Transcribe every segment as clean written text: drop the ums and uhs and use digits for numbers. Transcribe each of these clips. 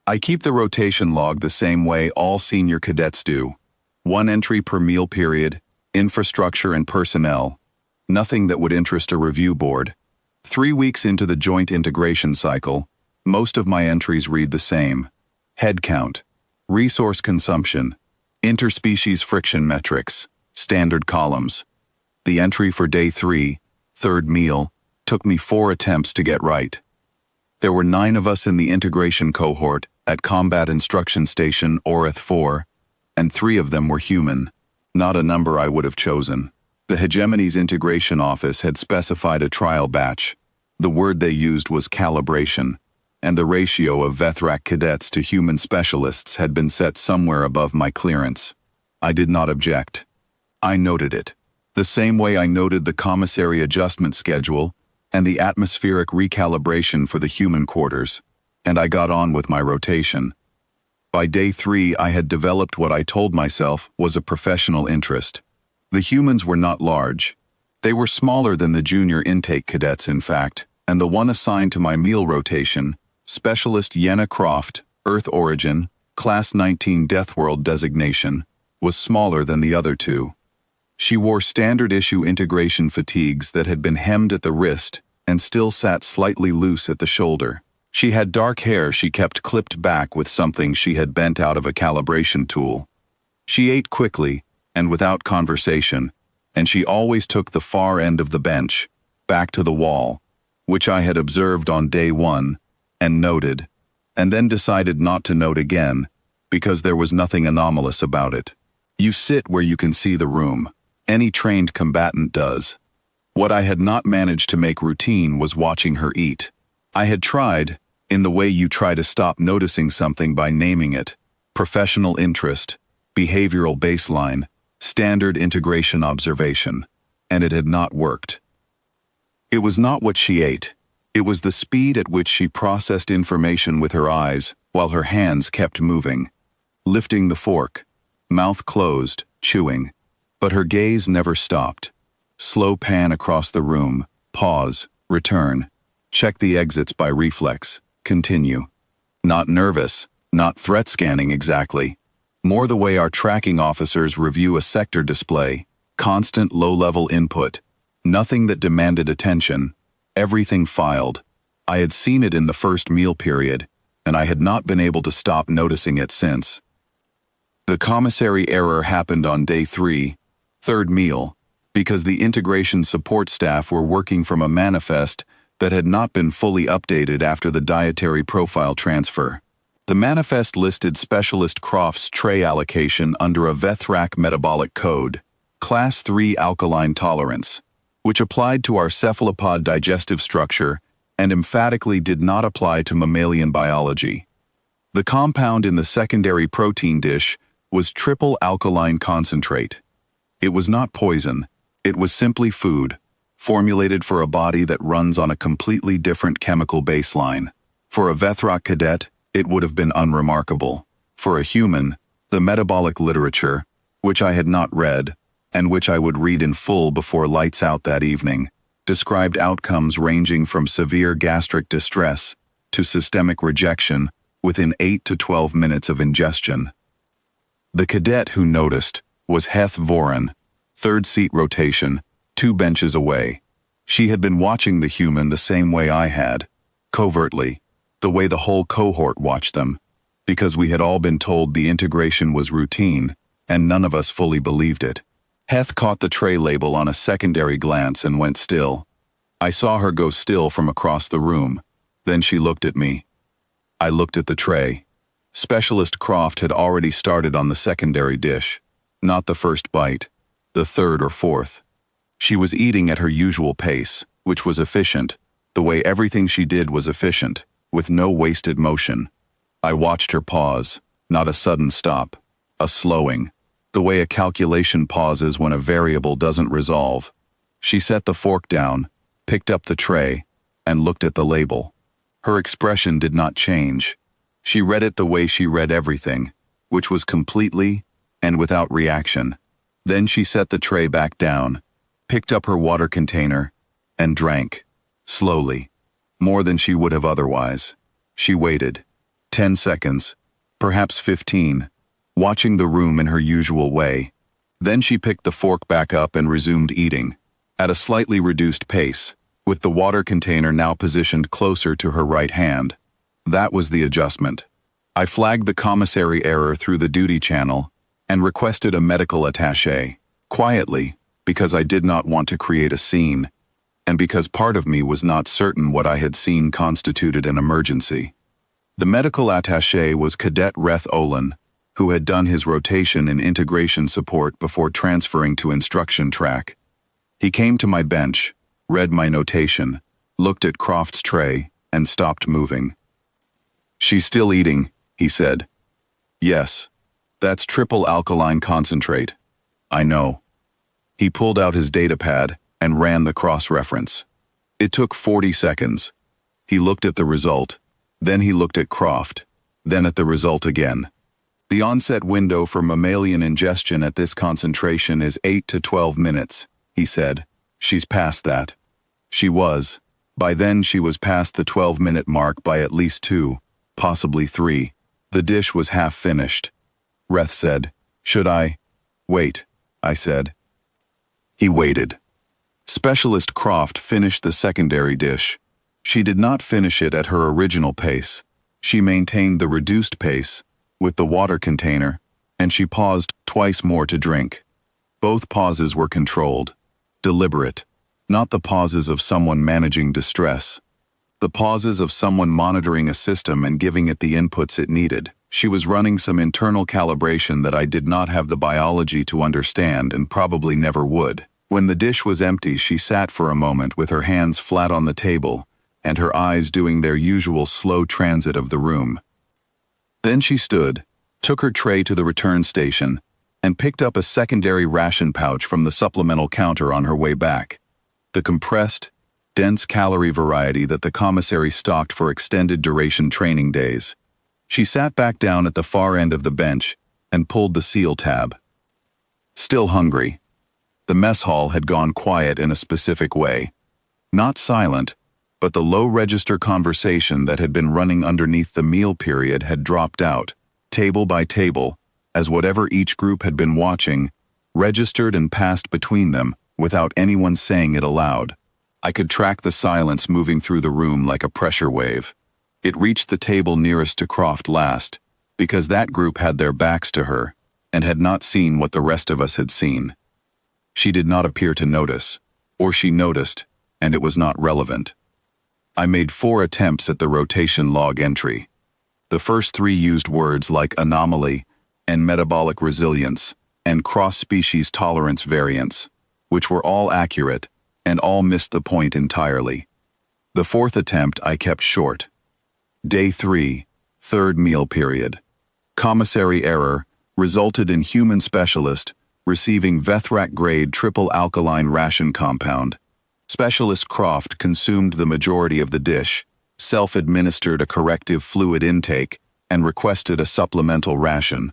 I keep the rotation log the same way all senior cadets do. 1 entry per meal period, infrastructure and personnel. Nothing that would interest a review board. 3 weeks into the joint integration cycle, most of my entries read the same. Head count, resource consumption, interspecies friction metrics, standard columns. The entry for day 3, third meal, took me 4 attempts to get right. There were 9 of us in the integration cohort at Combat Instruction Station Oreth 4, and 3 of them were human, not a number I would have chosen. The Hegemony's integration office had specified a trial batch. The word they used was calibration, and the ratio of Vethrak cadets to human specialists had been set somewhere above my clearance. I did not object. I noted it, the same way I noted the commissary adjustment schedule and the atmospheric recalibration for the human quarters, and I got on with my rotation. By day 3, I had developed what I told myself was a professional interest. The humans were not large. They were smaller than the junior intake cadets, in fact, and the one assigned to my meal rotation, Specialist Yenna Croft, Earth Origin, Class 19 Deathworld designation, was smaller than the other 2. She wore standard-issue integration fatigues that had been hemmed at the wrist and still sat slightly loose at the shoulder. She had dark hair she kept clipped back with something she had bent out of a calibration tool. She ate quickly and without conversation, and she always took the far end of the bench, back to the wall, which I had observed on day 1, and noted, and then decided not to note again, because there was nothing anomalous about it. You sit where you can see the room. Any trained combatant does. What I had not managed to make routine was watching her eat. I had tried, in the way you try to stop noticing something by naming it, professional interest, behavioral baseline, standard integration observation, and it had not worked. It was not what she ate. It was the speed at which she processed information with her eyes while her hands kept moving, lifting the fork, mouth closed, chewing, but her gaze never stopped. Slow pan across the room, pause, return, check the exits by reflex, continue. Not nervous, not threat scanning exactly. More the way our tracking officers review a sector display, constant low-level input, nothing that demanded attention, everything filed. I had seen it in the first meal period, and I had not been able to stop noticing it since. The commissary error happened on day 3, third meal, because the integration support staff were working from a manifest that had not been fully updated after the dietary profile transfer. The manifest listed Specialist Croft's tray allocation under a Vethrak metabolic code, Class 3 alkaline tolerance, which applied to our cephalopod digestive structure and emphatically did not apply to mammalian biology. The compound in the secondary protein dish was triple alkaline concentrate. It was not poison, it was simply food, formulated for a body that runs on a completely different chemical baseline. For a Vethrak cadet, it would have been unremarkable. For a human, the metabolic literature, which I had not read, and which I would read in full before lights out that evening, described outcomes ranging from severe gastric distress to systemic rejection within 8 to 12 minutes of ingestion. The cadet who noticed was Heth Voren, third seat rotation, 2 benches away. She had been watching the human the same way I had, covertly, the way the whole cohort watched them, because we had all been told the integration was routine, and none of us fully believed it. Heth caught the tray label on a secondary glance and went still. I saw her go still from across the room. Then she looked at me. I looked at the tray. Specialist Croft had already started on the secondary dish, not the first bite, the third or fourth. She was eating at her usual pace, which was efficient, the way everything she did was efficient, with no wasted motion. I watched her pause, not a sudden stop, a slowing, the way a calculation pauses when a variable doesn't resolve. She set the fork down, picked up the tray, and looked at the label. Her expression did not change. She read it the way she read everything, which was completely and without reaction. Then she set the tray back down, picked up her water container, and drank, slowly, more than she would have otherwise. She waited. 10 seconds, perhaps 15, watching the room in her usual way. Then she picked the fork back up and resumed eating, at a slightly reduced pace, with the water container now positioned closer to her right hand. That was the adjustment. I flagged the commissary error through the duty channel and requested a medical attaché, quietly, because I did not want to create a scene, and because part of me was not certain what I had seen constituted an emergency. The medical attaché was Cadet Reth Olin, who had done his rotation in integration support before transferring to instruction track. He came to my bench, read my notation, looked at Croft's tray, and stopped moving. "She's still eating," he said. "Yes. That's triple alkaline concentrate. I know." He pulled out his datapad and ran the cross-reference. It took 40 seconds. He looked at the result, then he looked at Croft, then at the result again. "The onset window for mammalian ingestion at this concentration is 8 to 12 minutes, he said. "She's past that." She was. By then she was past the 12-minute mark by at least 2, possibly 3. The dish was half finished. Reth said, "Should I?" "Wait," I said. He waited. Specialist Croft finished the secondary dish. She did not finish it at her original pace. She maintained the reduced pace, with the water container, and she paused twice more to drink. Both pauses were controlled, deliberate, not the pauses of someone managing distress. The pauses of someone monitoring a system and giving it the inputs it needed. She was running some internal calibration that I did not have the biology to understand and probably never would. When the dish was empty, she sat for a moment with her hands flat on the table and her eyes doing their usual slow transit of the room. Then she stood, took her tray to the return station, and picked up a secondary ration pouch from the supplemental counter on her way back. The compressed, dense calorie variety that the commissary stocked for extended duration training days. She sat back down at the far end of the bench and pulled the seal tab. Still hungry. The mess hall had gone quiet in a specific way. Not silent, but the low-register conversation that had been running underneath the meal period had dropped out, table by table, as whatever each group had been watching, registered and passed between them without anyone saying it aloud. I could track the silence moving through the room like a pressure wave. It reached the table nearest to Croft last, because that group had their backs to her and had not seen what the rest of us had seen. She did not appear to notice, or she noticed, and it was not relevant. I made 4 attempts at the rotation log entry. The first 3 used words like anomaly and metabolic resilience and cross-species tolerance variance, which were all accurate and all missed the point entirely. The 4th attempt I kept short. Day 3, 3rd meal period. Commissary error resulted in human specialist receiving Vethrak grade triple alkaline ration compound. Specialist Croft consumed the majority of the dish, self-administered a corrective fluid intake, and requested a supplemental ration.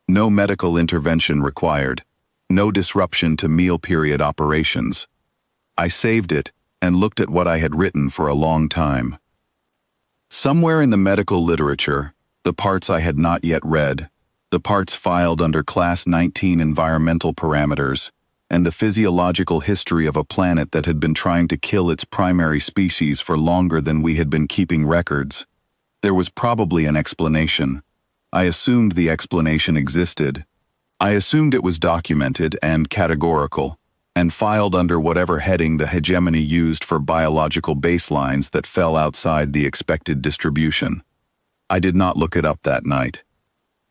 No medical intervention required. No disruption to meal period operations. I saved it and looked at what I had written for a long time. Somewhere in the medical literature, the parts I had not yet read, the parts filed under Class 19 environmental parameters, and the physiological history of a planet that had been trying to kill its primary species for longer than we had been keeping records. There was probably an explanation. I assumed the explanation existed. I assumed it was documented and categorical, and filed under whatever heading the hegemony used for biological baselines that fell outside the expected distribution. I did not look it up that night.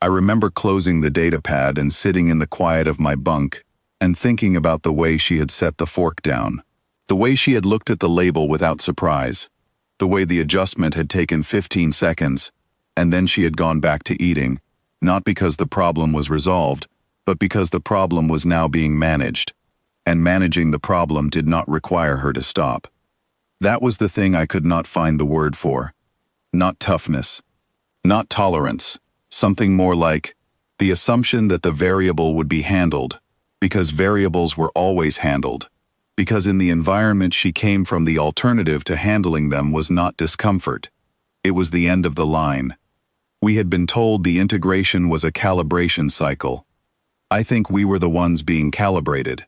I remember closing the datapad and sitting in the quiet of my bunk and thinking about the way she had set the fork down, the way she had looked at the label without surprise, the way the adjustment had taken 15 seconds, and then she had gone back to eating, not because the problem was resolved, but because the problem was now being managed, and managing the problem did not require her to stop. That was the thing I could not find the word for. Not toughness, not tolerance, something more like the assumption that the variable would be handled, because variables were always handled, because in the environment she came from the alternative to handling them was not discomfort. It was the end of the line. We had been told the integration was a calibration cycle. I think we were the ones being calibrated.